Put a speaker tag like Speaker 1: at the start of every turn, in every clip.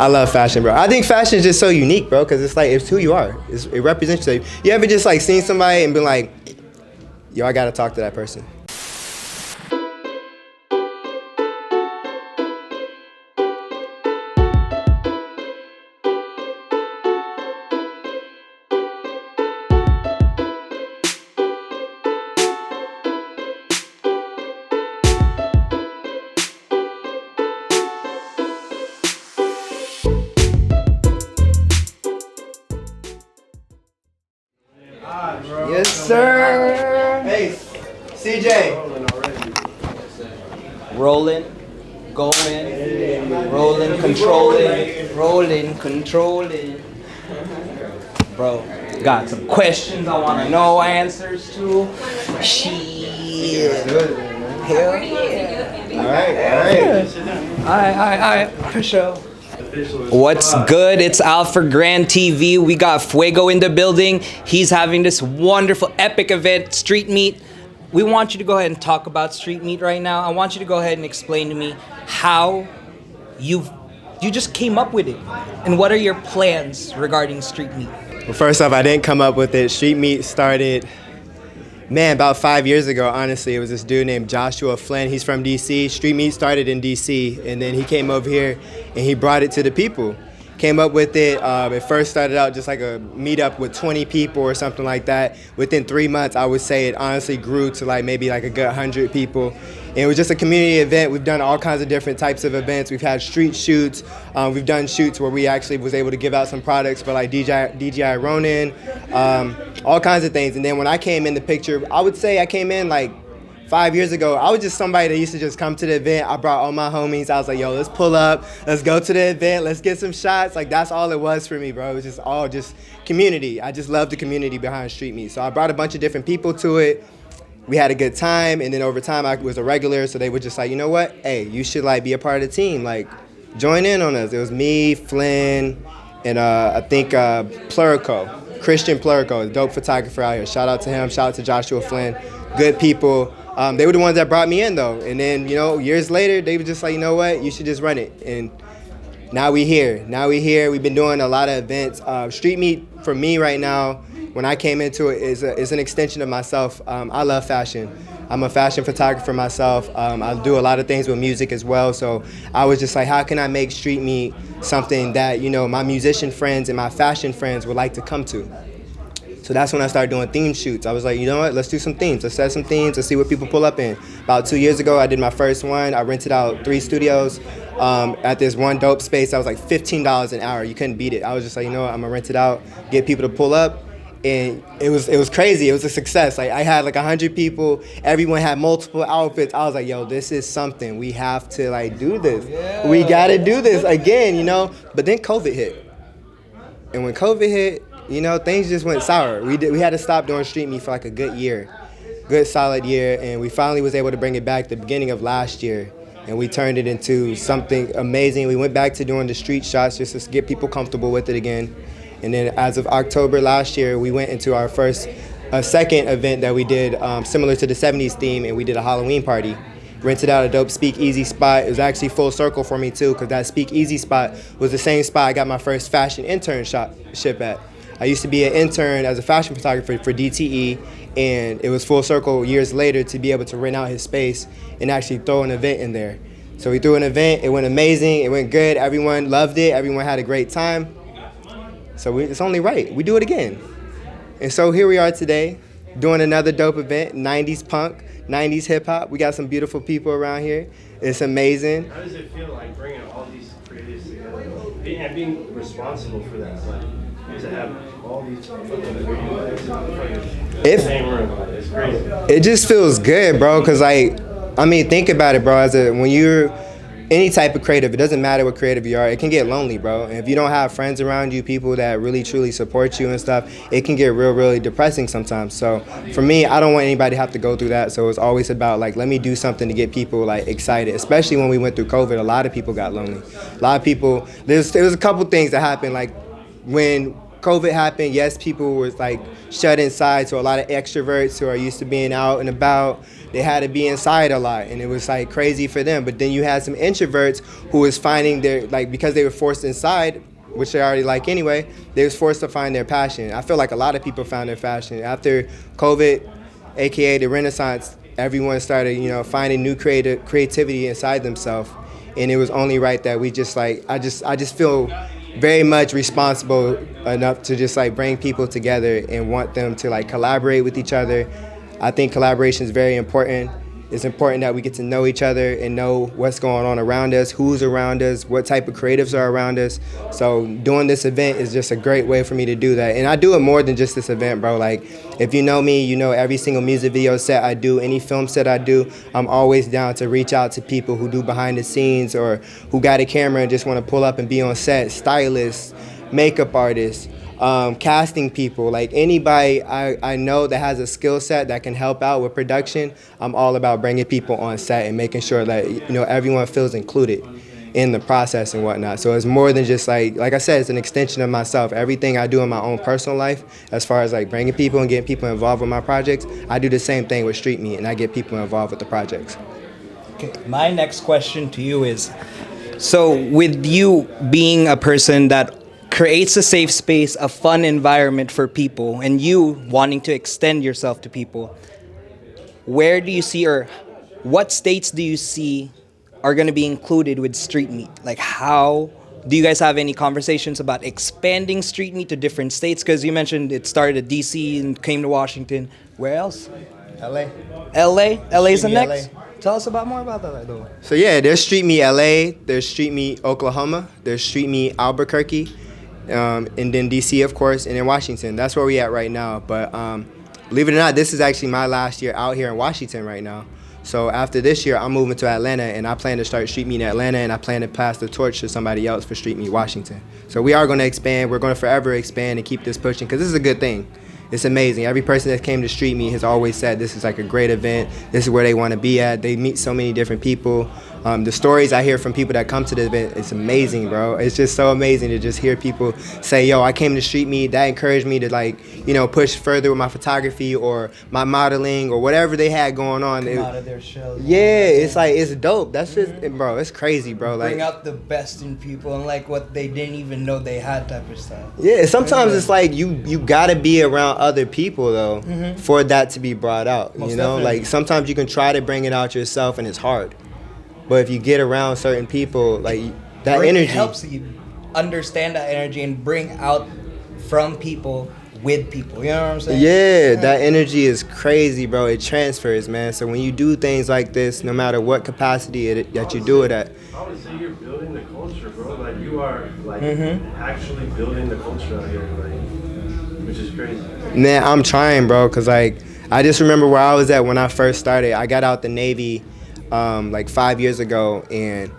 Speaker 1: I love fashion, bro. I think fashion is just so unique, bro, because it's like, it's who you are. It represents you. You ever just like seen somebody and been like, yo, I gotta talk to that person? Yes, sir. Hey, CJ.
Speaker 2: Rolling, going, rolling, controlling. Bro, got some questions I want to know answers to. Shit. Hell yeah. All right, for sure. What's good? It's Alfred Grand TV. We got Fuego in the building. He's having this wonderful, epic event, Street Meet. We want you to go ahead and talk about Street Meet right now. I want you to go ahead and explain to me how you just came up with it, and what are your plans regarding Street Meet?
Speaker 1: Well, first off, I didn't come up with it. Street Meet started, man, about 5 years ago, honestly. It was this dude named Joshua Flynn. He's from DC. Street Meet started in DC, and then he came over here and he brought it to the people. Came up with it. It first started out just like a meetup with 20 people or something like that. Within 3 months, I would say it honestly grew to like maybe like a good 100 people. And it was just a community event. We've done all kinds of different types of events. We've had street shoots. We've done shoots where we actually was able to give out some products for like DJI Ronin, all kinds of things. And then when I came in the picture, I would say I came in like 5 years ago. I was just somebody that used to just come to the event. I brought all my homies. I was like, yo, let's pull up. Let's go to the event. Let's get some shots. Like, that's all it was for me, bro. It was just all just community. I just love the community behind Street Meet. So I brought a bunch of different people to it. We had a good time, and then over time I was a regular, so they were just like, you know what? Hey, you should like be a part of the team. Like, join in on us. It was me, Flynn, and I think Christian Plurico, a dope photographer out here. Shout out to him. Shout out to Joshua Flynn. Good people. They were the ones that brought me in, though. And then, you know, years later, they were just like, you know what? You should just run it. And now we here. We've been doing a lot of events. Street Meet, for me right now, when I came into it, is an extension of myself. I love fashion. I'm a fashion photographer myself. I do a lot of things with music as well. So I was just like, how can I make Street Meet something that, you know, my musician friends and my fashion friends would like to come to? So that's when I started doing theme shoots. I was like, you know what, let's do some themes. Let's set some themes. Let's see what people pull up in. About 2 years ago, I did my first one. I rented out 3 studios at this one dope space. That was like $15 an hour. You couldn't beat it. I was just like, you know what, I'm gonna rent it out, get people to pull up. And it was crazy. It was a success. Like, I had like 100 people. Everyone had multiple outfits. I was like, yo, this is something. We have to like do this. Yeah. We gotta do this again, you know? But then COVID hit. And when COVID hit, you know, things just went sour. We had to stop doing Street Meet for like a good solid year, and we finally was able to bring it back the beginning of last year, and we turned it into something amazing. We went back to doing the street shots just to get people comfortable with it again, and then as of October last year, we went into our second event that we did similar to the 70s theme, and we did a Halloween party. Rented out a dope speakeasy spot. It was actually full circle for me too, because that speakeasy spot was the same spot I got my first fashion internship at. I used to be an intern as a fashion photographer for DTE, and it was full circle years later to be able to rent out his space and actually throw an event in there. So we threw an event, it went amazing, it went good, everyone loved it, everyone had a great time. So it's only right, we do it again. And so here we are today, doing another dope event, 90s punk, 90s hip hop. We got some beautiful people around here. It's amazing.
Speaker 3: How does it feel like bringing all these creatives together and being responsible for that? Like, to have all these it's crazy.
Speaker 1: It just feels good, bro, because like, I mean, think about it, bro. When you're any type of creative, it doesn't matter what creative you are, it can get lonely, bro. And if you don't have friends around you, people that really truly support you and stuff, it can get really depressing sometimes. So for me, I don't want anybody to have to go through that. So it's always about like, let me do something to get people like excited, especially when we went through COVID. A lot of people got lonely. A lot of people, there was a couple things that happened, like when COVID happened, yes, people were like shut inside. So a lot of extroverts who are used to being out and about, they had to be inside a lot, and it was like crazy for them. But then you had some introverts who was finding their, like, because they were forced inside, which they already like anyway, they was forced to find their passion. I feel like a lot of people found their passion after COVID, aka the Renaissance. Everyone started, finding new creativity inside themselves, and it was only right that we just like I just feel very much responsible enough to just like bring people together and want them to like collaborate with each other. I think collaboration is very important. It's important that we get to know each other and know what's going on around us, who's around us, what type of creatives are around us. So doing this event is just a great way for me to do that. And I do it more than just this event, bro. Like, if you know me, you know every single music video set I do, any film set I do, I'm always down to reach out to people who do behind the scenes or who got a camera and just want to pull up and be on set, stylists, makeup artists, casting people, like anybody I know that has a skill set that can help out with production. I'm all about bringing people on set and making sure that everyone feels included in the process and whatnot. So it's more than just like I said, it's an extension of myself. Everything I do in my own personal life, as far as like bringing people and getting people involved with my projects, I do the same thing with Street Meet, and I get people involved with the projects.
Speaker 2: Okay, my next question to you is, so with you being a person that creates a safe space, a fun environment for people, and you wanting to extend yourself to people, where do you see, or what states do you see are going to be included with Street Meet? Like, how do you guys have any conversations about expanding Street Meet to different states? Because you mentioned it started at DC and came to Washington. Where else?
Speaker 1: LA.
Speaker 2: LA's the
Speaker 1: Street Meet
Speaker 2: next.
Speaker 1: LA.
Speaker 2: Tell us about more about that though.
Speaker 1: So yeah, there's Street Meet LA, there's Street Meet Oklahoma, there's Street Meet Albuquerque, and then DC, of course, and in Washington. That's where we at right now. But believe it or not, this is actually my last year out here in Washington right now. So after this year, I'm moving to Atlanta, and I plan to start Street Meet in Atlanta, and I plan to pass the torch to somebody else for Street Meet Washington. So we are going to expand. We're going to forever expand and keep this pushing, because this is a good thing. It's amazing. Every person that came to Street Meet has always said this is like a great event. This is where they want to be at. They meet so many different people. The stories I hear from people that come to the event, it's amazing, bro. It's just so amazing to just hear people say, yo, I came to Street Meet. That encouraged me to push further with my photography or my modeling or whatever they had going on.
Speaker 2: Come out of their shells.
Speaker 1: Yeah, it's dope. That's just, bro, it's crazy, bro. Like,
Speaker 2: bring out the best in people and like what they didn't even know they had type of stuff.
Speaker 1: Yeah, sometimes it's like you gotta be around other people though for that to be brought out.
Speaker 2: Most
Speaker 1: you know,
Speaker 2: definitely.
Speaker 1: like sometimes you can try to bring it out yourself and it's hard. But if you get around certain people, like that energy
Speaker 2: It helps you understand that energy and bring out from people with people. You know what I'm saying?
Speaker 1: Yeah, that energy is crazy, bro. It transfers, man. So when you do things like this, no matter what capacity that you do it at.
Speaker 3: I would say you're building the culture, bro. Like you are like actually building the culture out here, like, which is crazy.
Speaker 1: Man, I'm trying, bro, because like I just remember where I was at when I first started. I got out the Navy like 5 years ago, and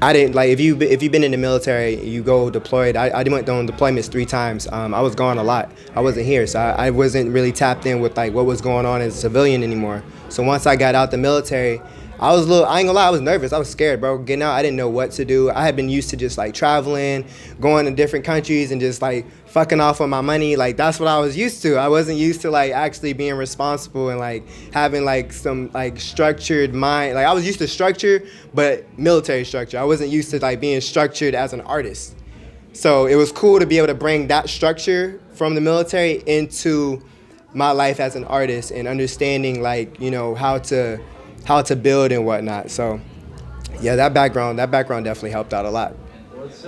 Speaker 1: I didn't like, if you've been in the military, you go deployed. I went on deployments 3 times. I was gone a lot. I wasn't here, so I wasn't really tapped in with like what was going on as a civilian anymore. So once I got out the military, I was I ain't gonna lie, I was nervous. I was scared, bro. Getting out, I didn't know what to do. I had been used to just like traveling, going to different countries and just like fucking off on my money. Like that's what I was used to. I wasn't used to like actually being responsible and like having like some like structured mind. Like I was used to structure, but military structure. I wasn't used to like being structured as an artist. So it was cool to be able to bring that structure from the military into my life as an artist and understanding like, you know, how to build and whatnot. So yeah, that background definitely helped out a lot.
Speaker 3: What's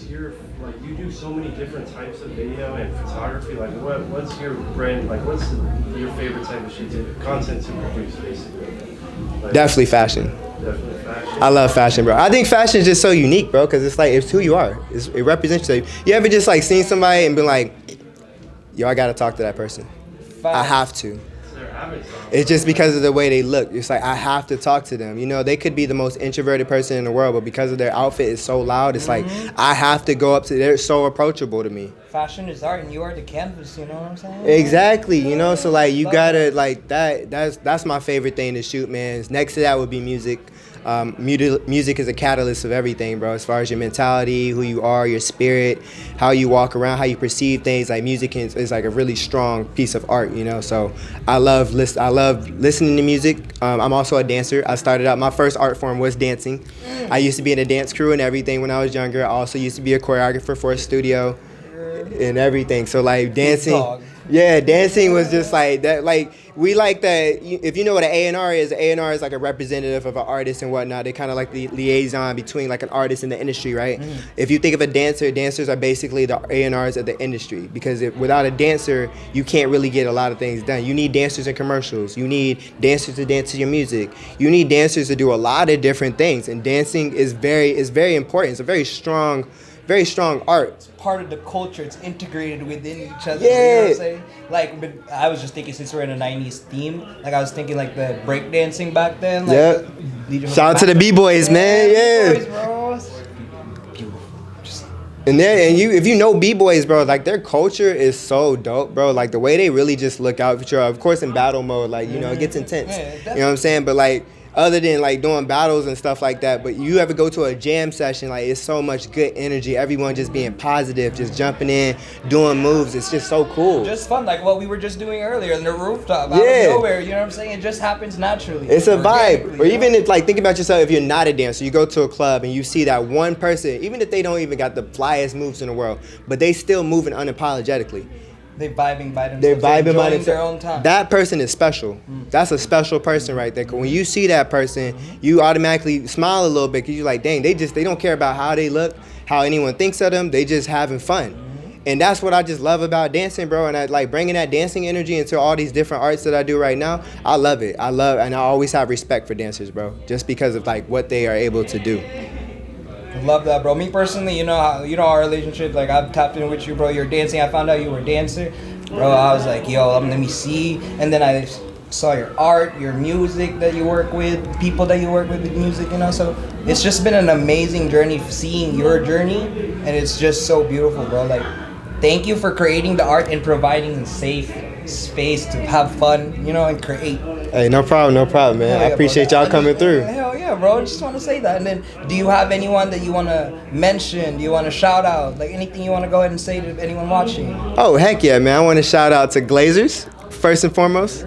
Speaker 3: your, like, you do so many different types of video and photography, like what's your brand, like what's your favorite type of content to produce basically? Like,
Speaker 1: Definitely fashion.
Speaker 3: Definitely fashion.
Speaker 1: I love fashion, bro. I think fashion is just so unique, bro, because it's like, it's who you are. It represents you. You ever just like seen somebody and been like, yo, I gotta talk to that person. I have to. It's just because of the way they look. It's like, I have to talk to them. You know, they could be the most introverted person in the world, but because of their outfit is so loud, it's like, I have to go up to, they're so approachable to me.
Speaker 2: Fashion is art and you are the canvas, you know what I'm saying?
Speaker 1: Exactly, you know, so like you gotta, like that's my favorite thing to shoot, man. Next to that would be music. Music is a catalyst of everything, bro. As far as your mentality, who you are, your spirit, how you walk around, how you perceive things. Like music is like a really strong piece of art, you know. So I love listening to music. I'm also a dancer. I started out, my first art form was dancing. I used to be in a dance crew and everything when I was younger. I also used to be a choreographer for a studio and everything. So like dancing. Yeah, dancing was just like that. Like we like that. If you know what an A&R is, an A&R is like a representative of an artist and whatnot. They kind of like the liaison between like an artist and the industry, right? If you think of a dancer, dancers are basically the A&Rs of the industry, because without a dancer, you can't really get a lot of things done. You need dancers in commercials. You need dancers to dance to your music. You need dancers to do a lot of different things. And dancing is very important. It's a very strong art.
Speaker 2: Part of the culture, it's integrated within each other.
Speaker 1: Yeah.
Speaker 2: You know what I'm saying? Like, but I was just thinking, since we're in a 90s theme, like I was thinking like the breakdancing back then. Like,
Speaker 1: yeah. Shout out to the B-boys, man. Yeah.
Speaker 2: B-boys, bro. Beautiful.
Speaker 1: And if you know B-boys, bro, like their culture is so dope, bro. Like the way they really just look out for each other. Of course, in battle mode, like, you know, it gets intense.
Speaker 2: Yeah,
Speaker 1: you know what I'm saying? But like, other than like doing battles and stuff like that, but you ever go to a jam session, like it's so much good energy, everyone just being positive, just jumping in, doing moves. It's just so cool.
Speaker 2: Just fun, like what we were just doing earlier on the rooftop, out of nowhere, you know what I'm saying? It just happens naturally.
Speaker 1: It's a vibe. Or even if, like, think about yourself, if you're not a dancer, you go to a club and you see that one person, even if they don't even got the flyest moves in the world, but they still moving unapologetically.
Speaker 2: They're vibing by themselves.
Speaker 1: They're vibing by
Speaker 2: themselves. Their own time.
Speaker 1: That person is special. That's a special person right there. When you see that person, you automatically smile a little bit because you're like, dang, they don't care about how they look, how anyone thinks of them. They just having fun. And that's what I just love about dancing, bro. And I like bringing that dancing energy into all these different arts that I do right now. I love it. And I always have respect for dancers, bro, just because of like what they are able to do.
Speaker 2: Love that, bro. Me personally, you know our relationship. Like I've tapped in with you, bro. You're dancing. I found out you were a dancer, bro. I was like, yo, let me see. And then I saw your art, your music that you work with, people that you work with music, you know. So it's just been an amazing journey, seeing your journey, and it's just so beautiful, bro. Like, thank you for creating the art and providing a safe space to have fun, you know, and create.
Speaker 1: Hey, no problem, man. I appreciate y'all coming through.
Speaker 2: Hell yeah, bro. I just want to say that. And then, do you have anyone that you want to mention? Do you want to shout out? Like, anything you want to go ahead and say to anyone watching?
Speaker 1: Oh, heck yeah, man. I want to shout out to Glazers, first and foremost.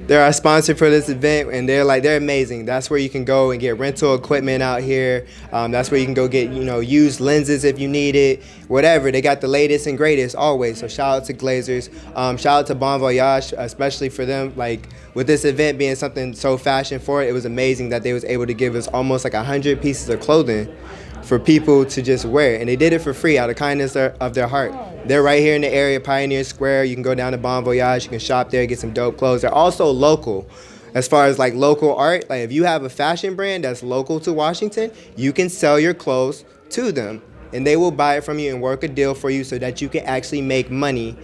Speaker 1: They're our sponsor for this event, and they're amazing. That's where you can go and get rental equipment out here. That's where you can go get, you know, used lenses if you need it, whatever. They got the latest and greatest always. So shout out to Glazers. Shout out to Bon Voyage, especially for them. Like, with this event being something so fashion forward, it was amazing that they was able to give us almost like 100 pieces of clothing for people to just wear. And they did it for free out of kindness of their heart. They're right here in the area, Pioneer Square. You can go down to Bon Voyage. You can shop there, get some dope clothes. They're also local. As far as like local art, like if you have a fashion brand that's local to Washington, you can sell your clothes to them and they will buy it from you and work a deal for you so that you can actually make money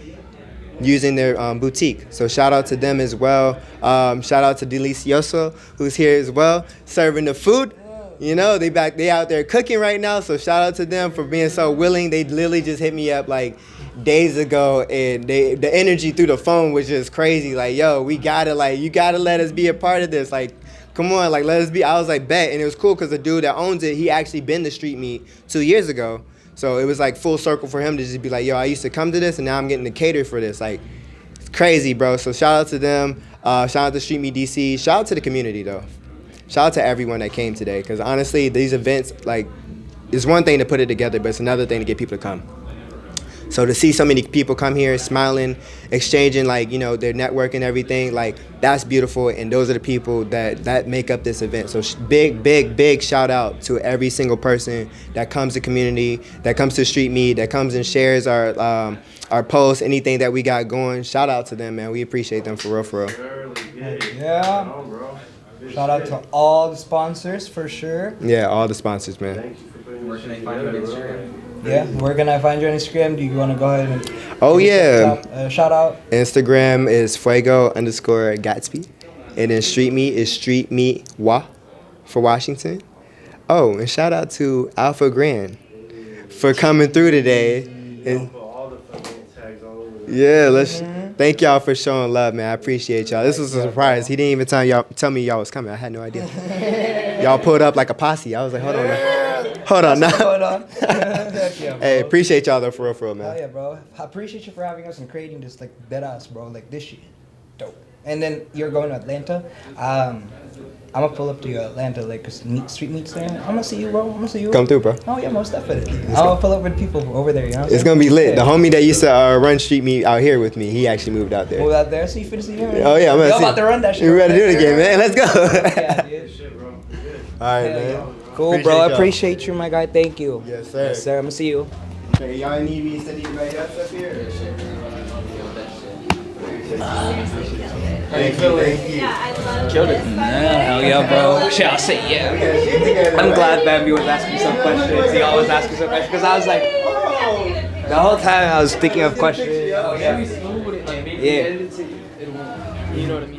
Speaker 1: using their boutique. So shout out to them as well. Shout out to Delicioso, who's here as well, serving the food. You know, they out there cooking right now, so shout out to them for being so willing. They literally just hit me up like days ago, and the energy through the phone was just crazy. Like, yo, you gotta let us be a part of this. Like, come on, like, let us be. I was like, bet. And it was cool because the dude that owns it, he actually been to Street Meet 2 years ago. So it was like full circle for him to just be like, yo, I used to come to this and now I'm getting to cater for this. Like, it's crazy, bro. So shout out to them. Shout out to Street Meet DC. Shout out to the community, though. Shout out to everyone that came today, because honestly, these events, like, it's one thing to put it together, but it's another thing to get people to come. So to see so many people come here smiling, exchanging, like, you know, their network and everything, like, that's beautiful, and those are the people that make up this event. So big shout out to every single person that comes to community, that comes to Street Meet, that comes and shares our posts, anything that we got going. Shout out to them, man. We appreciate them for real.
Speaker 2: Yeah. Shout out to all the sponsors for sure.
Speaker 1: Yeah, all the sponsors, man.
Speaker 3: Thank you for putting
Speaker 2: Where
Speaker 3: this
Speaker 2: can I
Speaker 3: shit
Speaker 2: find you on
Speaker 3: together,
Speaker 2: Instagram?
Speaker 3: bro.
Speaker 2: Yeah, where can I find you on Instagram? Do you want to go ahead and
Speaker 1: Oh, yeah.
Speaker 2: Shout out?
Speaker 1: Instagram is Fuego_Gatsby. And then Street Meet is Street Meet Wa for Washington. Oh, and shout out to Alpha Grand for coming through today. And
Speaker 3: Put all the fucking tags all over
Speaker 1: yeah, thank y'all for showing love, man. I appreciate y'all. This was a surprise. He didn't even tell me y'all was coming. I had no idea. Y'all pulled up like a posse. I was like, hold on now. Hold on now.
Speaker 2: Hold on. Heck yeah, bro.
Speaker 1: Hey, appreciate y'all though, for real, man.
Speaker 2: Oh yeah, bro. I appreciate you for having us and creating this like deadass, bro. Like this shit, dope. And then you're going to Atlanta. I'm gonna pull up to Atlanta, like, 'cause street meets there. I'm gonna see you, bro. I'm gonna see you.
Speaker 1: Come through, bro.
Speaker 2: Oh yeah, most definitely. I'm gonna pull up with people over there. You know what I'm
Speaker 1: It's
Speaker 2: saying?
Speaker 1: gonna be lit.
Speaker 2: Yeah.
Speaker 1: The homie that used to run street meet out here with me, he actually moved out there.
Speaker 2: Move out there, so you finna see him.
Speaker 1: Oh yeah, I'm gonna
Speaker 2: Y'all
Speaker 1: see.
Speaker 2: about to run that shit.
Speaker 1: We ready to do it again, man. Let's go.
Speaker 2: Yeah, dude.
Speaker 3: Shit, bro. Good.
Speaker 1: All right,
Speaker 2: Hell
Speaker 1: man.
Speaker 2: yeah. Cool,
Speaker 1: Appreciate
Speaker 2: bro. I
Speaker 1: y'all.
Speaker 2: appreciate you, my guy. Thank you.
Speaker 1: Yes, sir.
Speaker 2: Yes, sir. I'm gonna see you.
Speaker 1: Hey, y'all need me to send anybody else up here? Thank you.
Speaker 2: Killed it. Hell yeah, bro. Shit, I'll say yeah. I'm glad Bambi was asking some questions. He always asking some questions because I was like, the whole time I was thinking of questions. Yeah.
Speaker 4: You know what I mean?